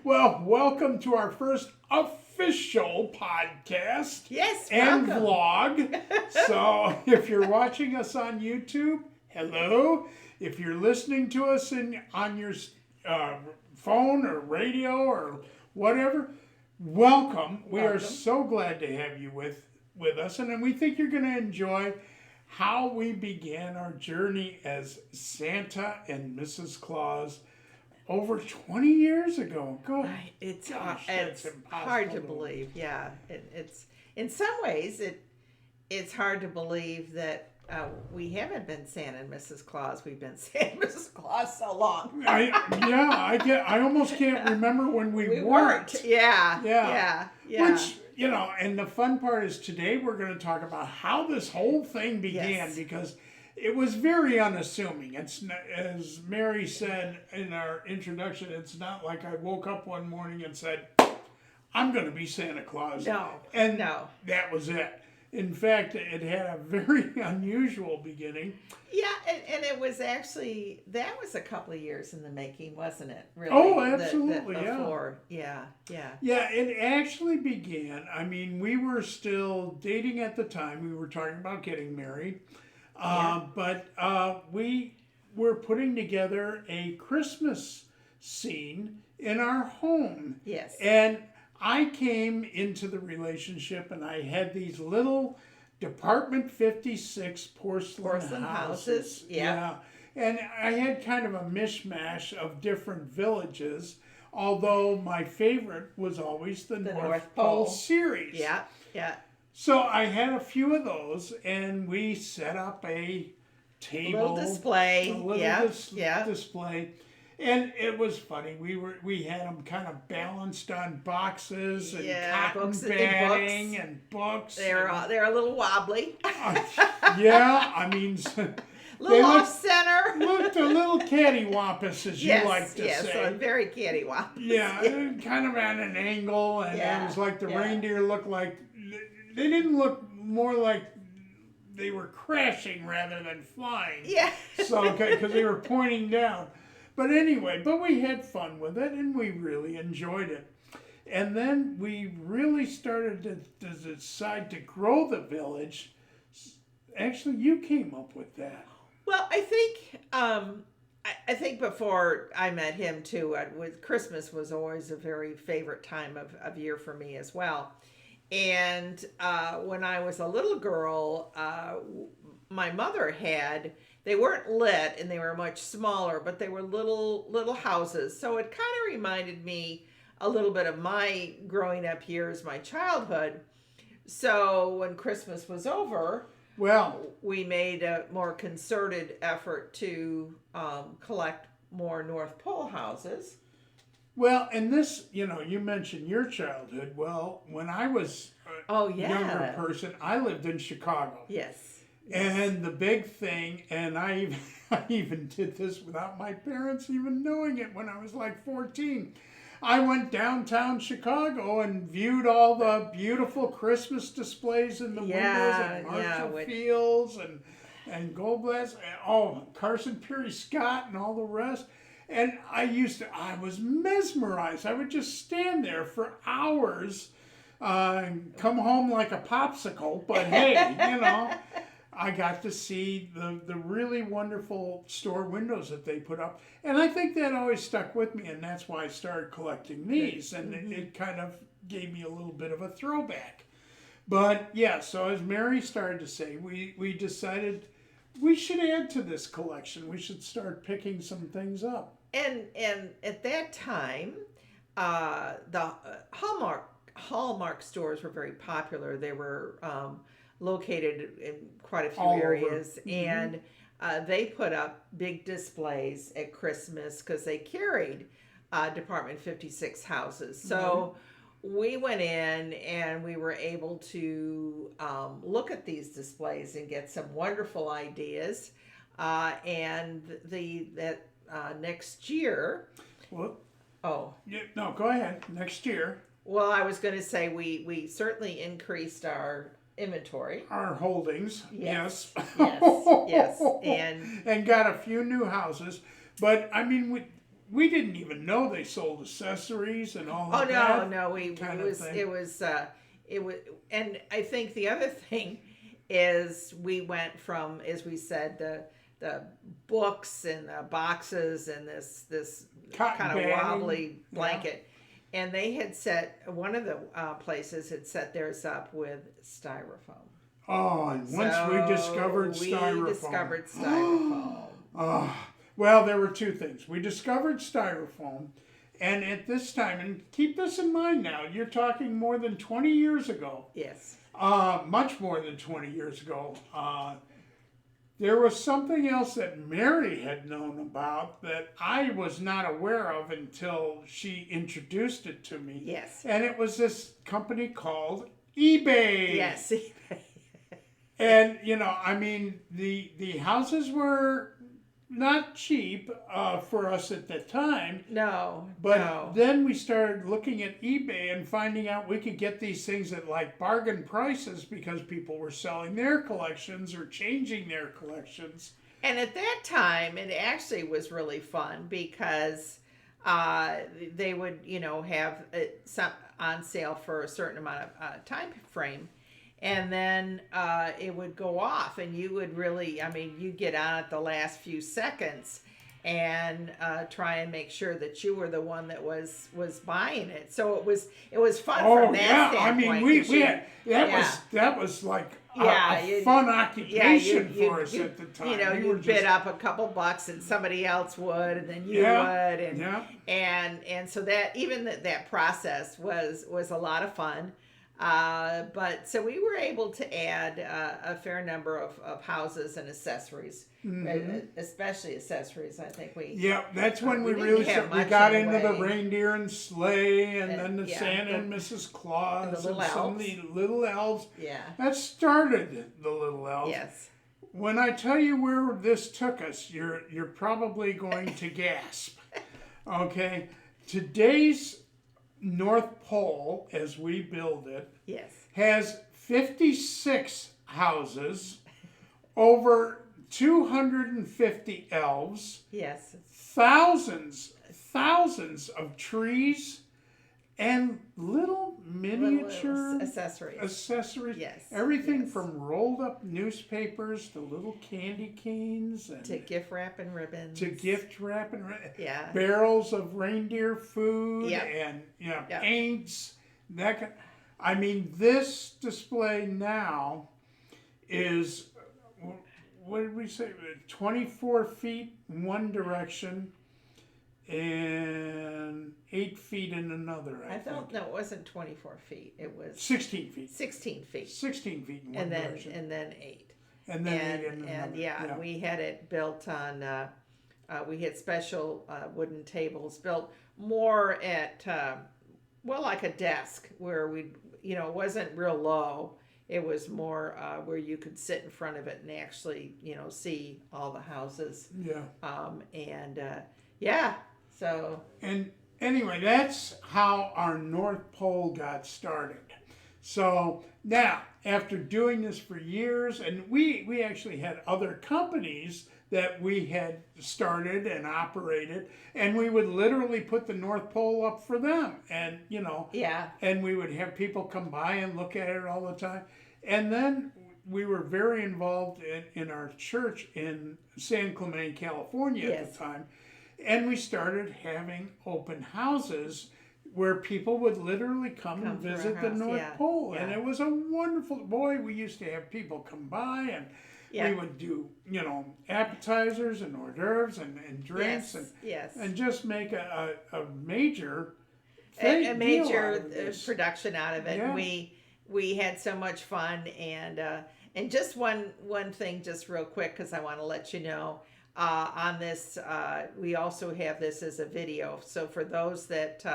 Well, welcome to our first official podcast Yes, and welcome. vlog. So, if you're watching us on YouTube, hello. If you're listening to us on your uh, phone or radio or whatever, welcome. We are Welcome. so glad to have you with us, and we think you're going to enjoy how we began our journey as Santa and Mrs. Claus over 20 years ago. God, It's gosh, that's it's impossible hard to to believe. Yeah, it's in some ways it's hard to believe that we haven't been Santa and Mrs. Claus. We've been Santa and Mrs. Claus so long. I almost can't remember when we We weren't. weren't. Yeah, Yeah. yeah, yeah. Which, and the fun part is today we're going to talk about how this whole thing began Yes. because it was very unassuming. It's not, as Mary said in our introduction, it's not like I woke up one morning and said, I'm going to be Santa Claus. No, And no. that was it. In fact, it had a very unusual beginning. Yeah, and it was actually that was a couple of years in the making, wasn't it? Really? Oh, absolutely, yeah. Before, yeah. Yeah, it actually began. I mean, we were still dating at the time. We were talking about getting married. But we were putting together a Christmas scene in our home. Yes. And I came into the relationship and I had these little Department 56 porcelain houses. Yeah. And I had kind of a mishmash of different villages, although my favorite was always the North Pole series. Yeah, yeah. So I had a few of those, and we set up a table, Little display. a little display, and it was funny. We had them kind of balanced on boxes and cotton books batting and books. They're a little wobbly. Yeah, I mean, Little off center. looked a little cattywampus, as you like to yes, say. very cattywampus. Yeah, kind of at an angle, and it was like the yeah. reindeer looked like they didn't look more like they were crashing rather than flying. Yeah. So, because they were pointing down. But anyway, we had fun with it, and we really enjoyed it. And then we really started to decide to grow the village. Actually, you came up with that. Well, I think before I met him too, Christmas was always a very favorite time of year for me as well. And when I was a little girl, my mother they weren't lit and they were much smaller, but they were little houses. So it kind of reminded me a little bit of my growing up years, my childhood. So when Christmas was over, Well, we made a more concerted effort to collect more North Pole houses. Well, and this, you mentioned your childhood. Well, when I was a younger person, I lived in Chicago. Yes. And the big thing, and I even did this without my parents even knowing it when I was like 14. I went downtown Chicago and viewed all the beautiful Christmas displays in the windows at Marshall Fields and Gold Blast, and Carson Peary Scott and all the rest. And I was mesmerized. I would just stand there for hours and come home like a popsicle. But hey, I got to see the really wonderful store windows that they put up. And I think that always stuck with me, and that's why I started collecting these. And it kind of gave me a little bit of a throwback. But yeah, so as Mary started to say, we decided we should add to this collection. We should start picking some things up. And at that time, the Hallmark stores were very popular. They were located in quite a few All areas, over. and they put up big displays at Christmas because they carried Department 56 houses. So we went in and we were able to look at these displays and get some wonderful ideas. And the that next year, Well, oh, yeah, no, go ahead. Next year, well, I was going to say we certainly increased our inventory. our holdings, Yes, yes, yes, and and got a few new houses. But I mean, we didn't even know they sold accessories and all oh of no, that no, we kind it of was thing. it was, and I think the other thing is we went from, as we said, the books and the boxes and this Cotton kind of batting, wobbly yeah. blanket, and they had set one of the places had set theirs up with styrofoam. Oh, and once we discovered styrofoam. We discovered styrofoam. Oh, well, there were two things. We discovered styrofoam, and at this time, and keep this in mind now, you're talking more than 20 years ago. Yes. Much more than 20 years ago. There was something else that Mary had known about that I was not aware of until she introduced it to me. Yes. And it was this company called eBay. Yes. And, you know, I mean, the houses were not cheap for us at that time. No. But no. then we started looking at eBay and finding out we could get these things at like bargain prices because people were selling their collections or changing their collections. And at that time, it actually was really fun because they would, you know, have some on sale for a certain amount of time frame. And then it would go off, and you would really, I mean, you get on at the last few seconds and try and make sure that you were the one that was buying it. So it was fun from that standpoint. I mean, we had that was like a fun occupation for us at the time. You know, you bid up a couple bucks, and somebody else would, and then you would, and so that even that process was a lot of fun. But so we were able to add a fair number of houses and accessories, especially accessories. I think that's when we didn't really have we much got in the into the way. reindeer and sleigh, and then the yeah, Santa and Mrs. Claus, and the little some of elves. the little elves. Yeah. That started the little elves. Yes. When I tell you where this took us, you're probably going to gasp. Okay, today's North Pole, as we build it, Yes. has 56 houses, over 250 elves, Yes. thousands of trees, and little miniature accessories. Yes. Everything yes. from rolled up newspapers to little candy canes and to gift wrap and ribbons. Yeah. Barrels of reindeer food Yep. and Yep. paints. I mean, this display now is, what did we say? 24 feet one direction and 8 feet in another. I think. No, it wasn't 24 feet. It was 16 feet. 16 feet. 16 feet in one direction. And then 8. And then 8 in another. And we had it built on, we had special wooden tables built more at, like a desk where it wasn't real low. It was more where you could sit in front of it and actually, see all the houses. Yeah. So. And anyway, that's how our North Pole got started. So now, after doing this for years, and we actually had other companies that we had started and operated, and we would literally put the North Pole up for them, and and we would have people come by and look at it all the time. And then we were very involved in our church in San Clemente, California at the time, and we started having open houses where people would literally come and visit the North Pole, and it was a wonderful. Boy, we used to have people come by and. We would do, appetizers and hors d'oeuvres and drinks and just make a major thing, a major production out of it. Yeah. We had so much fun, and just one thing, just real quick, because I want to let you know, on this, we also have this as a video. So for those that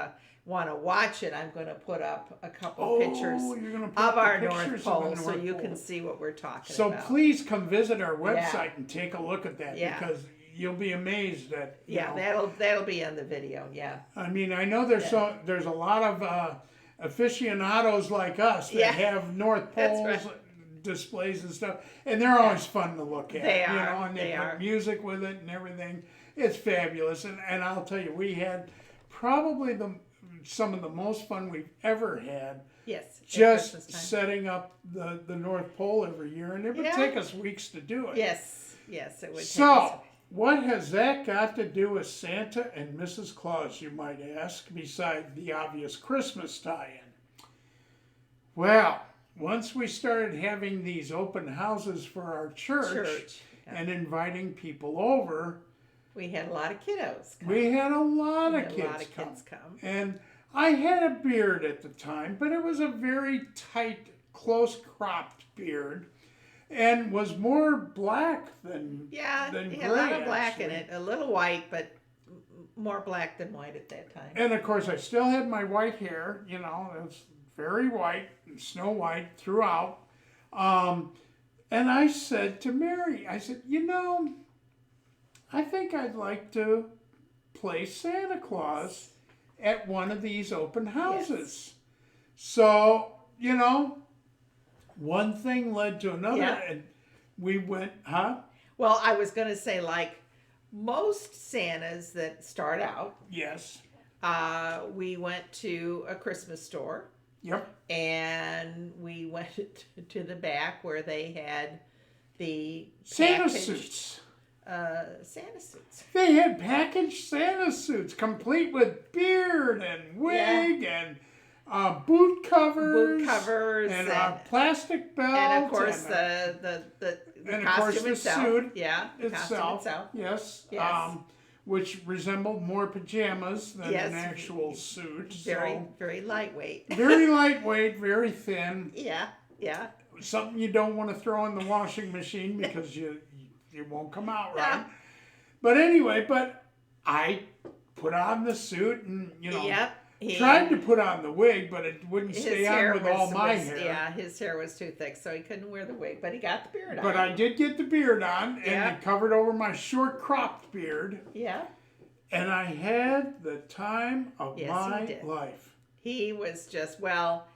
want to watch it, I'm going to put up a couple Oh, pictures you're gonna put of up the our pictures North of the Pole so North you Pole. can see what we're talking So about. please come visit our Yeah. website and take a look at that Yeah. because you'll be amazed at Yeah, that'll be on the video. Yeah. I mean, I know there's there's a lot of aficionados like us that Yeah. have North That's Poles right. displays and stuff, and they're always fun to look at. They you are, know, and they they put are. music with it and everything. It's fabulous, and I'll tell you, we had probably some of the most fun we've ever had. Yes. at Just Christmas time. setting up the North Pole every year, and it would Yeah. take us weeks to do it. Yes. Yes, it would. Take us. So, what has that got to do with Santa and Mrs. Claus, you might ask, besides the obvious Christmas tie-in? Well, once we started having these open houses for our church. Yeah. And inviting people over, We had a lot of kiddos come. we had a lot We of had kids a lot of kids come. And I had a beard at the time, but it was a very tight, close-cropped beard, and was more black than Yeah, than it had a lot gray, of black in actually. it. A little white, but more black than white at that time. And of course, I still had my white hair. You know, it was very white, snow white throughout. And I said to Mary, I said, you know, I think I'd like to play Santa Claus at one of these open houses. So, you know, one thing led to another, Yeah. and we went, huh? Well, I was going to say, like most Santas that start out, Yes. we went to a Christmas store. Yep. And we went to the back where they had the Santa packaged, suits. Santa suits. They had packaged Santa suits, complete with beard and wig and boot covers, and a plastic belt, and of course and the and of costume course the itself. suit Yeah, the costume itself. Yes, Yes. which resembled more pajamas than Yes. an actual suit. Very So, very lightweight. very lightweight, very thin. Yeah, yeah. Something you don't want to throw in the washing machine because you won't come out right. Yeah. But anyway, I put on the suit and Yep. tried to put on the wig, but it wouldn't stay on with all my hair. Yeah, his hair was too thick, so he couldn't wear the wig, but he got the beard on. But I did get the beard on, and Yeah. it covered over my short cropped beard, Yeah. and I had the time of Yes, my he did. life. He was just, well,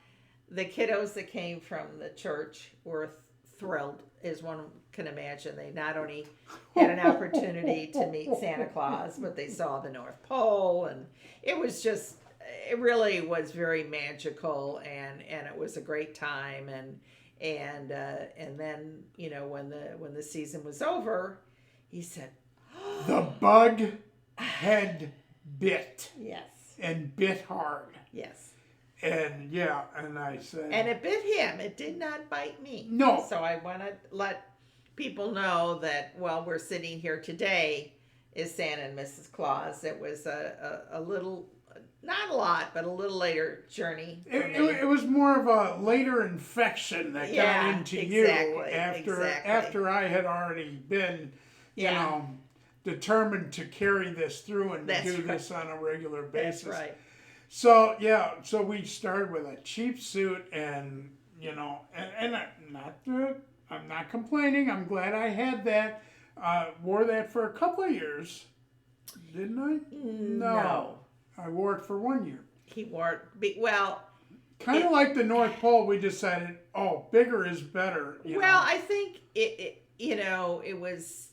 the kiddos that came from the church were thrilled, as one can imagine. They not only had an opportunity to meet Santa Claus, but they saw the North Pole, and it was just, it really was very magical, and it was a great time, and then, you know, when the season was over, he said, The bug had bit, yes, and bit hard. yes. And yeah, and I said, And it bit him. It did not bite me. No. So I want to let people know that while we're sitting here today is Santa and Mrs. Claus. It was a little, not a lot, but a little later journey for me. It was more of a later infection that got into you after I had already been, you know, determined to carry this through and do this on a regular basis. That's right. So yeah, so we started with a cheap suit, and you know, and I'm not complaining. I'm glad I had that. Wore that for a couple of years, didn't I? No. I wore it for 1 year. He wore it. Well, Kind of like the North Pole, we decided, bigger is better. You know? I think it you know, it was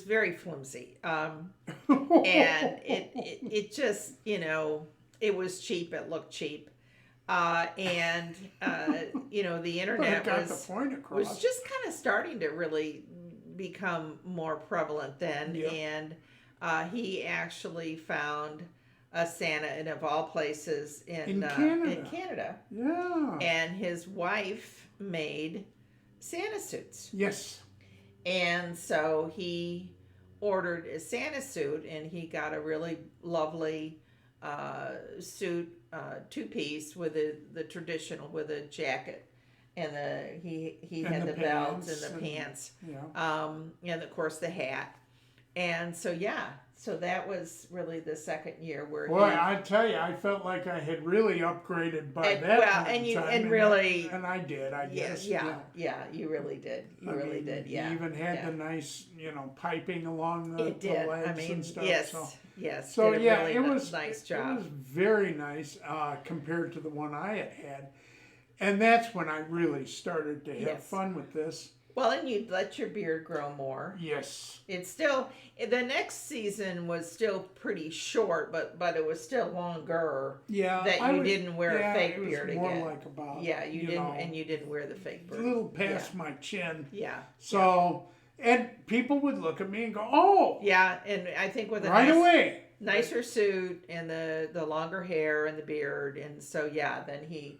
very flimsy, and it just, you know. It was cheap. It looked cheap, and you know, the internet but it got the point across. was just kind of starting to really become more prevalent then. Yep. And he actually found a Santa, and of all places, in Canada. Yeah. And his wife made Santa suits, Yes. and so he ordered a Santa suit, and he got a really lovely suit, two-piece with the traditional, with a jacket, and he had the belt and the pants, Yeah. and of course the hat, and so So that was really the second year where Boy, I tell you, I felt like I had really upgraded by that point in time, and I did, I guess. Yeah, you really did. You really did. Yeah. He even had the nice, piping along the legs and stuff. Yes, yes. So did a yeah, really it was nice job. It was very nice compared to the one I had, and that's when I really started to have fun with this. Well, and you'd let your beard grow more. Yes. It's still, the next season was still pretty short, but it was still longer. Yeah. That you didn't wear a fake beard again. More like about. Yeah, you didn't, and you didn't wear the fake beard. A little past my chin. Yeah. So, and people would look at me and go, "Oh." Yeah, and I think with a away. Nicer suit and the longer hair and the beard, and so yeah, then he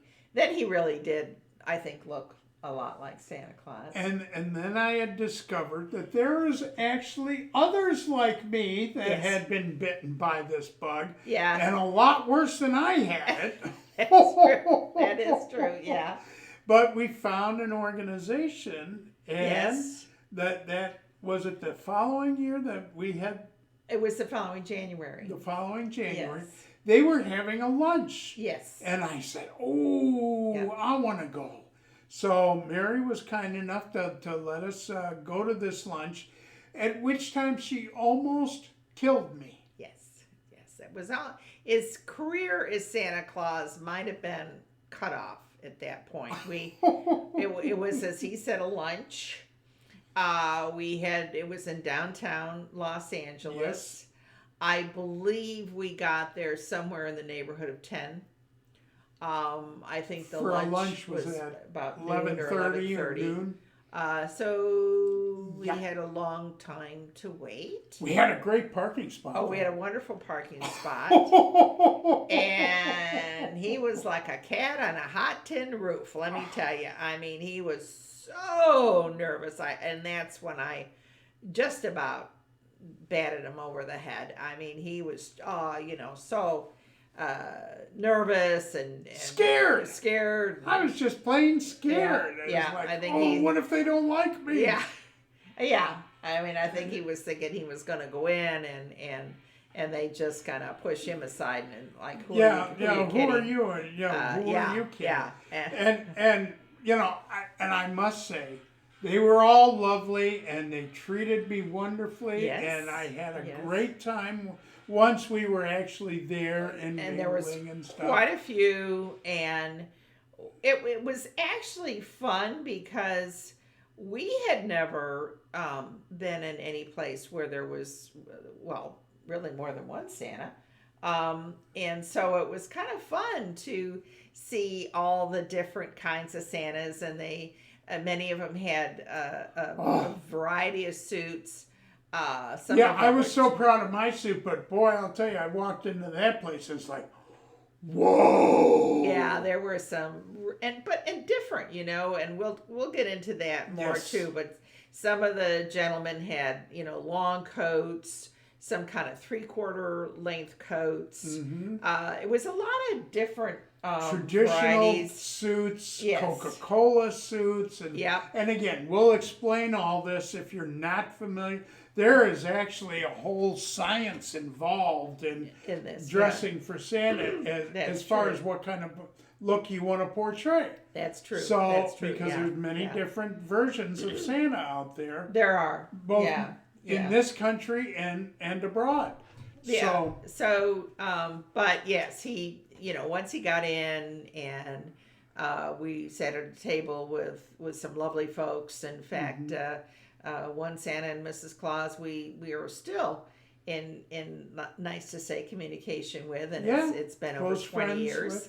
really did, I think, look a lot like Santa Claus. And then I had discovered that there is actually others like me that had been bitten by this bug. Yeah. And a lot worse than I had it. That's true. That is true, yeah. But we found an organization, and that was it the following year that we had. It was the following January. The following January. Yes. They were having a lunch. Yes. And I said, I want to go. So Mary was kind enough to let us go to this lunch, at which time she almost killed me. Yes, it was all. His career as Santa Claus might have been cut off at that point. It was, as he said, a lunch. It was in downtown Los Angeles. Yes. I believe we got there somewhere in the neighborhood of 10. I think the lunch was at about 11:30 or noon. So we had a long time to wait. We had a great parking spot. Oh, we had a wonderful parking spot. And he was like a cat on a hot tin roof, let me tell you. I mean, he was so nervous. And that's when I just about batted him over the head. I mean, he was, so nervous and scared. I was just plain scared. Yeah, I was like, I think what if they don't like me? Yeah. I mean, I think he was thinking he was going to go in and they just kind of push him aside and like, who are you kidding? Yeah. And I must say, they were all lovely and they treated me wonderfully, and I had a great time once we were actually there and there was and stuff. Quite a few, and it was actually fun because we had never been in any place where there was, really more than one Santa. And so it was kind of fun to see all the different kinds of Santas, and many of them had a variety of suits. I was so proud of my suit, but boy, I'll tell you, I walked into that place, it's like, whoa. Yeah, there were some, and different, and we'll get into that more too. But some of the gentlemen had, long coats, some kind of 3/4 length coats. Mm-hmm. It was a lot of different traditional varieties. Suits, Coca-Cola suits, and again, we'll explain all this if you're not familiar. There is actually a whole science involved in this, dressing for Santa as far as what kind of look you want to portray. That's true. So, because there's many different versions of Santa out there. There are. Both in this country and abroad. Yeah. But yes, he, once he got in and we sat at a table with some lovely folks. In fact, one Santa and Mrs. Claus we are still in nice to say communication with, and it's been over 20 years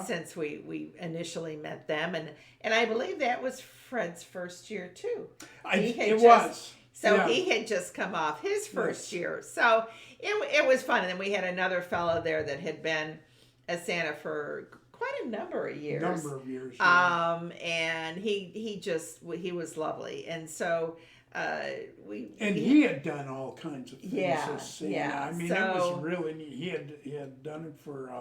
since we initially met them, and I believe that was Fred's first year too. He had just come off his first year, so it was fun. And then we had another fellow there that had been a Santa for quite a number of years. And he was lovely, and so he had done all kinds of things as Santa. I mean, it was really neat. He had done it for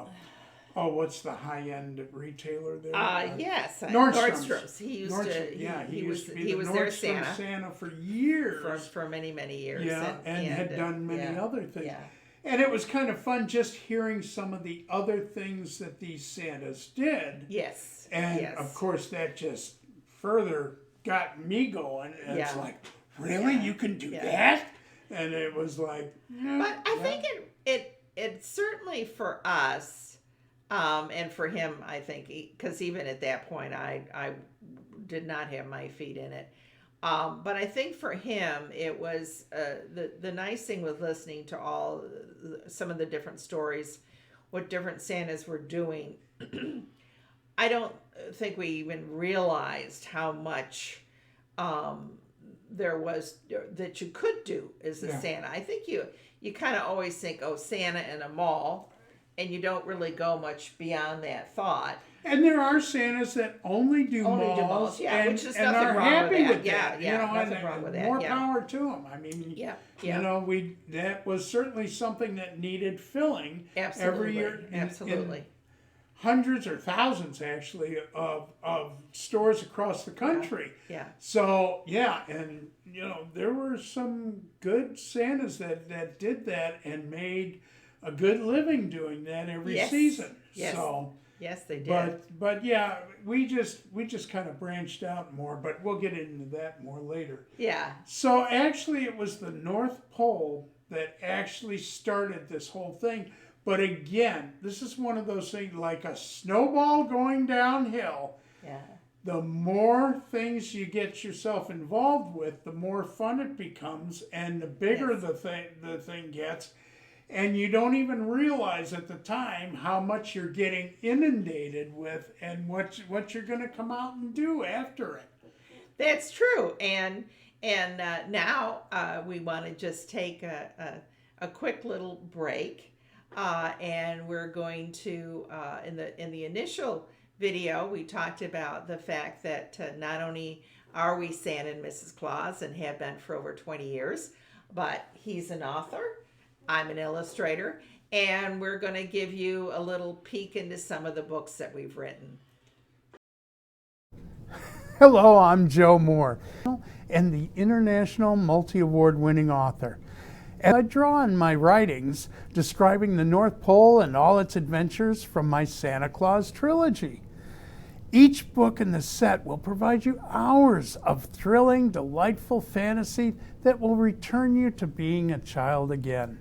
Oh, what's the high-end retailer there? Yes, Nordstrom's. Nordstrom's. He used Nordstrom, to. yeah, he used to be he the was their Nordstrom Santa Santa for years. for many years. Yeah, and had done many yeah, other things. yeah. And it was kind of fun just hearing some of the other things that these Santas did. Yes. And yes. of course, that just further got me going. And it's Yeah. like, really? Yeah. You can do Yeah. that? And it was like, yeah, But I yeah. think it certainly for us, and for him, I think, because even at that point, I did not have my feet in it. But I think for him, it was the nice thing with listening to some of the different stories, what different Santas were doing. I don't think we even realized how much there was that you could do as a Yeah. Santa. I think you kind of always think, oh, Santa in a mall, and you don't really go much beyond that thought. And there are Santas that only do malls, yeah, and, which is and nothing are wrong happy with that. with Yeah, that. yeah, you know, nothing and, wrong with and that. more Yeah. power to them. I mean, Yeah, you yeah. know, that was certainly something that needed filling Absolutely, every year. absolutely. In hundreds or thousands, actually, of stores across the country. Yeah. So yeah, and you know, there were some good Santas that did that and made a good living doing that every Yes. season. Yes. So. Yes, they did. But yeah, we just kind of branched out more, but we'll get into that more later. Yeah. So actually it was the North Pole that actually started this whole thing. But again, this is one of those things like a snowball going downhill. Yeah. The more things you get yourself involved with, the more fun it becomes and the bigger Yes. the thing gets. And you don't even realize at the time how much you're getting inundated with and what you're going to come out and do after it. That's true. And now we want to just take a quick little break, and we're going to in the initial video we talked about the fact that not only are we Santa and Mrs. Claus and have been for over 20 years, but he's an author. I'm an illustrator, and we're going to give you a little peek into some of the books that we've written. Hello, I'm Joe Moore, and the international multi-award winning author. And I draw on my writings describing the North Pole and all its adventures from my Santa Claus trilogy. Each book in the set will provide you hours of thrilling, delightful fantasy that will return you to being a child again.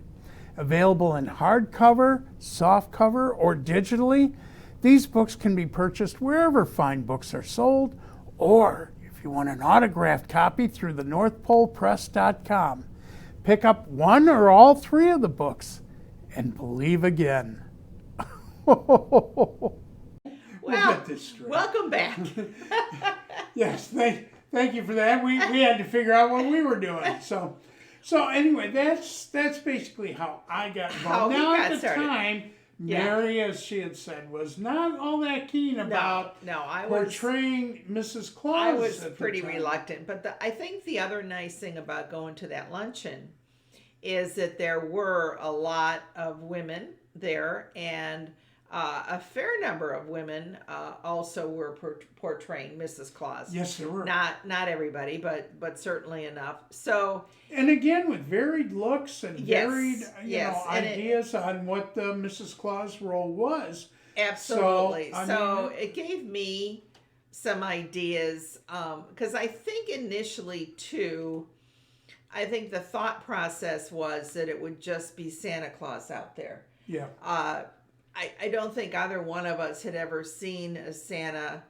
Available in hardcover, softcover, or digitally, these books can be purchased wherever fine books are sold, or if you want an autographed copy through the NorthPolePress.com. Pick up one or all three of the books and believe again. Well, get this straight. Welcome back. Yes, thank you for that. We had to figure out what we were doing. So anyway, that's basically how I got involved. How we now got at the started. time, Yeah. Mary, as she had said, was not all that keen about No, I was portraying Mrs. Claus. I was at the pretty time. reluctant, but I think the other nice thing about going to that luncheon is that there were a lot of women there, and a fair number of women also were portraying Mrs. Claus. Yes, there were. Not everybody, but certainly enough. So, And again, with varied looks and Yes, varied yes, and ideas on what the Mrs. Claus role was. absolutely. So, I So mean- it gave me some ideas, because I think initially too, I think the thought process was that it would just be Santa Claus out there. Yeah. I don't think either one of us had ever seen a Santa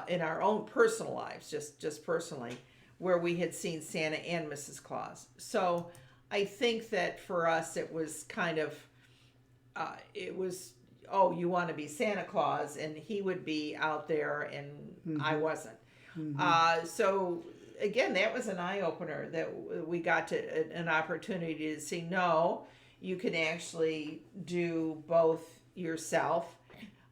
in our own personal lives, just personally, where we had seen Santa and Mrs. Claus. So I think that for us it was kind of, oh, you want to be Santa Claus, and he would be out there and I wasn't. So again, that was an eye-opener that we got to an opportunity to see, no, you can actually do both yourself.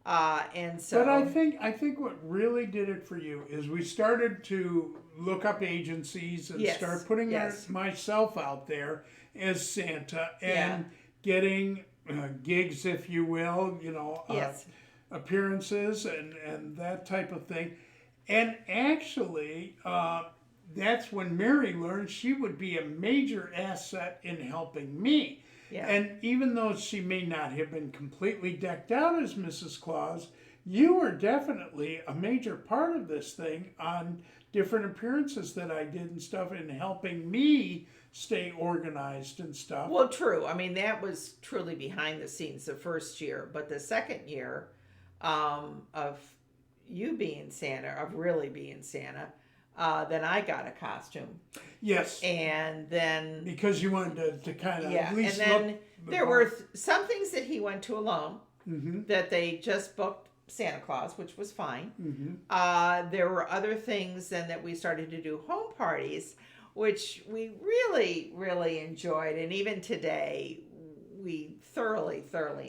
And so, But I think what really did it for you is we started to look up agencies and Yes, start putting yes. myself out there as Santa and Yeah. getting gigs, if you will, Yes. appearances and that type of thing. And actually, that's when Mary learned she would be a major asset in helping me. Yeah. And even though she may not have been completely decked out as Mrs. Claus, you were definitely a major part of this thing on different appearances that I did and stuff, and helping me stay organized and stuff. Well, true. I mean, that was truly behind the scenes the first year, but the second year of you being Santa, of really being Santa, then I got a costume. Yes. And then Because you wanted to kind of yeah, at and least then look there were some things that he went to alone Mm-hmm. that they just booked Santa Claus, which was fine. Mm-hmm. There were other things then that we started to do home parties, which we really, really enjoyed, and even today we thoroughly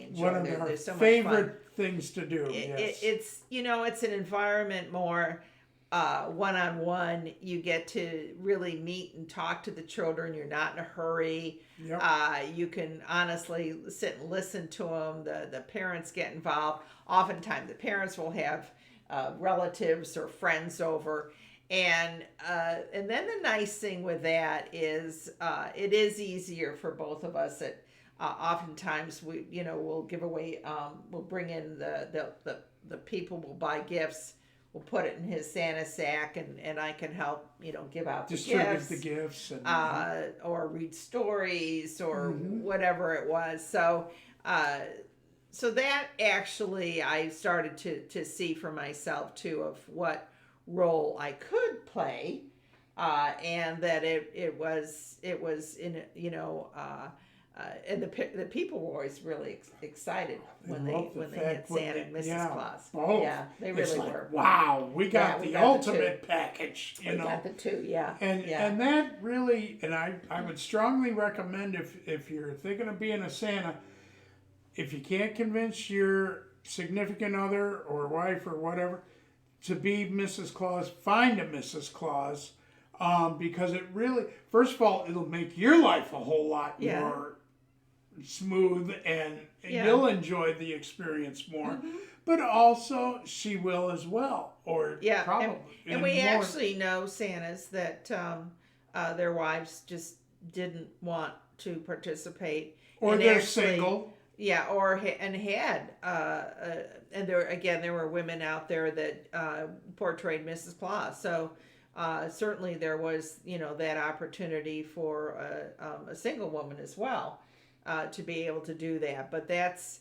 enjoy. One of our There's so much favorite fun. things to do. Yes. It's it's an environment more one-on-one. You get to really meet and talk to the children. You're not in a hurry. Yep. You can honestly sit and listen to them. The parents get involved. Oftentimes the parents will have relatives or friends over. And then the nice thing with that is it is easier for both of us. That oftentimes we'll give away, we'll bring in the people will buy gifts. We'll put it in his Santa sack, and I can help give out the Distribute gifts, the gifts, and or read stories or Mm-hmm. whatever it was. So that actually I started to see for myself too of what role I could play, and that it was in and the people were always really excited when they had Santa and Mrs. Claus. Oh, Yeah, they it's really like, were. wow, we got we the got the ultimate package, We got the two, yeah. And that really, and I would strongly recommend if you're thinking of being a Santa, if you can't convince your significant other or wife or whatever to be Mrs. Claus, find a Mrs. Claus, because it really, first of all, it'll make your life a whole lot more smooth, and you'll enjoy the experience more. But also, she will as well, or probably. And we actually know Santas that their wives just didn't want to participate, or and they're actually, single. Yeah, and there were women out there that portrayed Mrs. Claus. So certainly there was that opportunity for a single woman as well to be able to do that. But that's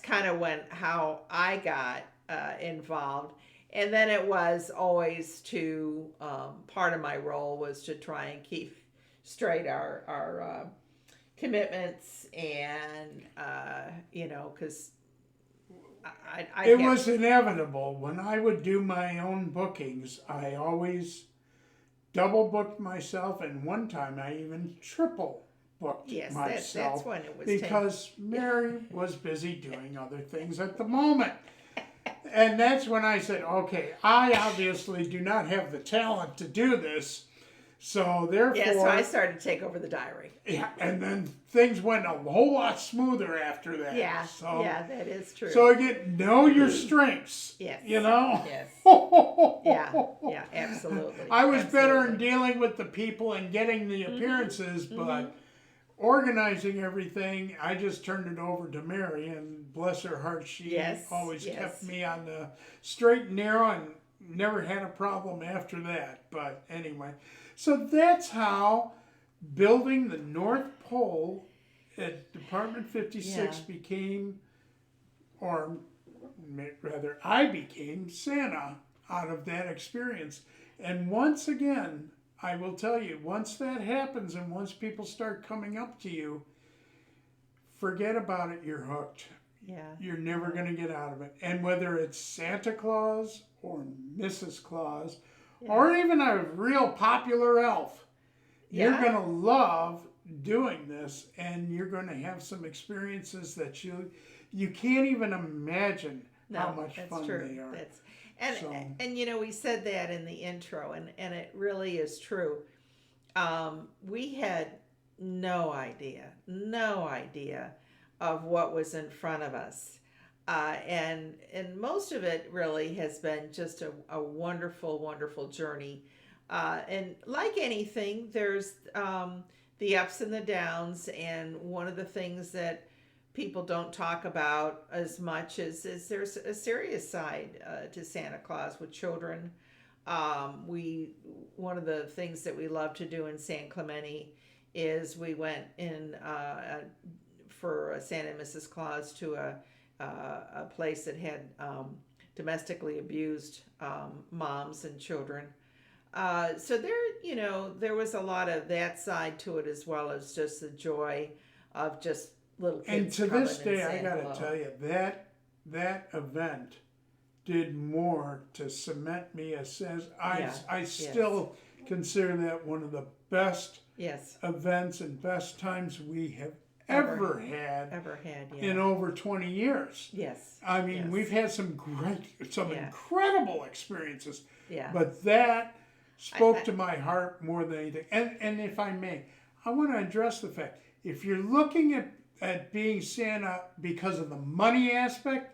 kind of how I got involved. And then it was always to part of my role was to try and keep straight our commitments, and because it was inevitable. When I would do my own bookings, I always double booked myself, and one time I even triple booked myself. That's when it was because Mary was busy doing other things at the moment. And that's when I said, okay, I obviously do not have the talent to do this. So therefore, so I started to take over the diary. Yeah, and then things went a whole lot smoother after that. Yeah, so, that is true. So again, know your strengths. Yes. Yes. Yeah, absolutely. I was better in dealing with the people and getting the appearances, but organizing everything, I just turned it over to Mary, and bless her heart, she always kept me on the straight and narrow, and never had a problem after that. But anyway, so that's how building the North Pole at Department 56 became, or rather, I became Santa out of that experience. And once again, I will tell you, once that happens and once people start coming up to you, forget about it, you're hooked. Yeah. You're never going to get out of it. And whether it's Santa Claus or Mrs. Claus or even a real popular elf, you're going to love doing this, and you're going to have some experiences that you can't even imagine how much fun they are. And we said that in the intro, and it really is true. We had no idea of what was in front of us. And most of it really has been just a wonderful, wonderful journey. And like anything, there's the ups and the downs. And one of the things that people don't talk about as much is there's a serious side to Santa Claus with children. We One of the things that we love to do in San Clemente is we went in for Santa and Mrs. Claus to a place that had domestically abused moms and children. So there was a lot of that side to it, as well as just the joy of just little kids. And to coming this day, I saying got hello. to tell you, that event did more to cement me as I still consider that one of the best Yes, events and best times we have Ever. ever had, in over 20 years. Yes, I mean, yes. we've had some Yeah. incredible experiences, yeah, but that spoke I- to my heart more than anything. And if I may, I want to address the fact, if you're looking at being Santa because of the money aspect,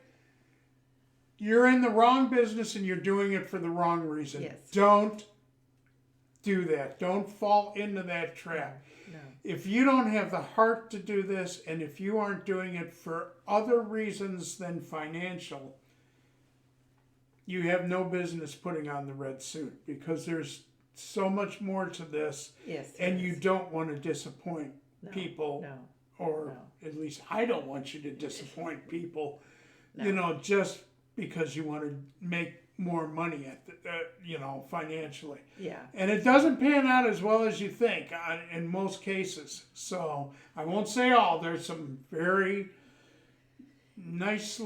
you're in the wrong business and you're doing it for the wrong reason. Yes. Don't do that. Don't fall into that trap. no, If you don't have the heart to do this, and if you aren't doing it for other reasons than financial, you have no business putting on the red suit, because there's so much more to this, yes, and yes. you don't want to disappoint No, people, No, or no. at least I don't want you to disappoint people, No. just because you want to make more money financially. Yeah, And it doesn't pan out as well as you think in most cases. So I won't say all. There's some very nice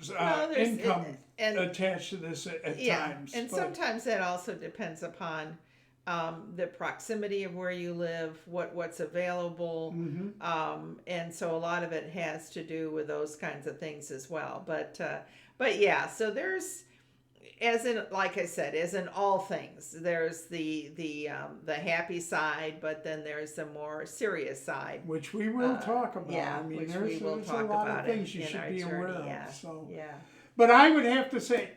there's- income and attached to this at yeah, times. and but sometimes that also depends upon the proximity of where you live, what's available, and so a lot of it has to do with those kinds of things as well. But yeah, so there's, as in, like I said, as in all things, there's the happy side, but then there's the more serious side. which we will talk about. Yeah, I mean, which there's we will a talk lot about of things you in should our be aware journey. of. Yeah, So. yeah. But I would have to say,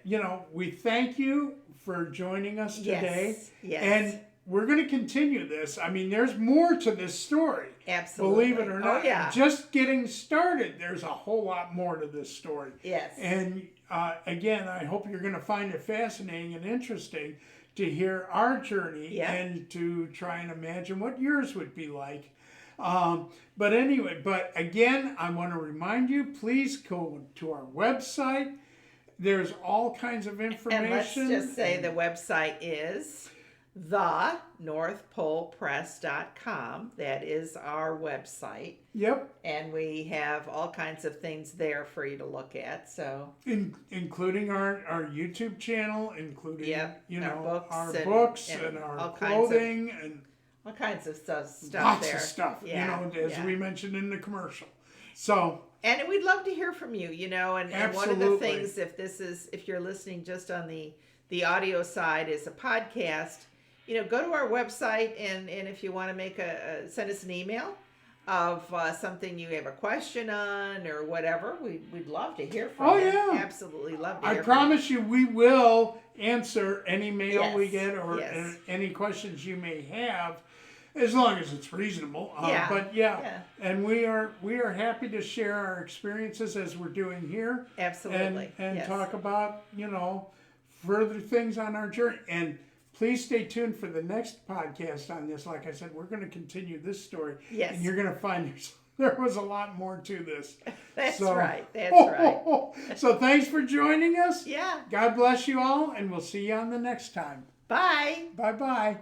we thank you for joining us today. Yes. And we're going to continue this. I mean, there's more to this story. Absolutely. Believe it or not. Oh, yeah. Just getting started, there's a whole lot more to this story. Yes. And again, I hope you're going to find it fascinating and interesting to hear our journey and to try and imagine what yours would be like. But anyway, again, I want to remind you, please go to our website. There's all kinds of information. And let's just say the website is thenorthpolepress.com. That is our website. Yep. And we have all kinds of things there for you to look at. So including our YouTube channel, including our books and our all clothing and all kinds of stuff lots there. of stuff. Yeah, as we mentioned in the commercial. So. And we'd love to hear from you, and one of the Absolutely. things, if you're listening just on the audio side is a podcast, go to our website, and if you want to send us an email of something you have a question on or whatever, we'd love to hear from you. Yeah. Absolutely love to I hear promise you, we will answer any mail we Yes, get or yes. any questions you may have, as long as it's reasonable. Yeah, But yeah. and we are happy to share our experiences as we're doing here. Absolutely. And Yes. talk about further things on our journey. And please stay tuned for the next podcast on this. Like I said, we're going to continue this story. Yes. And you're going to find there was a lot more to this. That's So- right. That's right. So thanks for joining us. Yeah. God bless you all, and we'll see you on the next time. Bye. Bye-bye.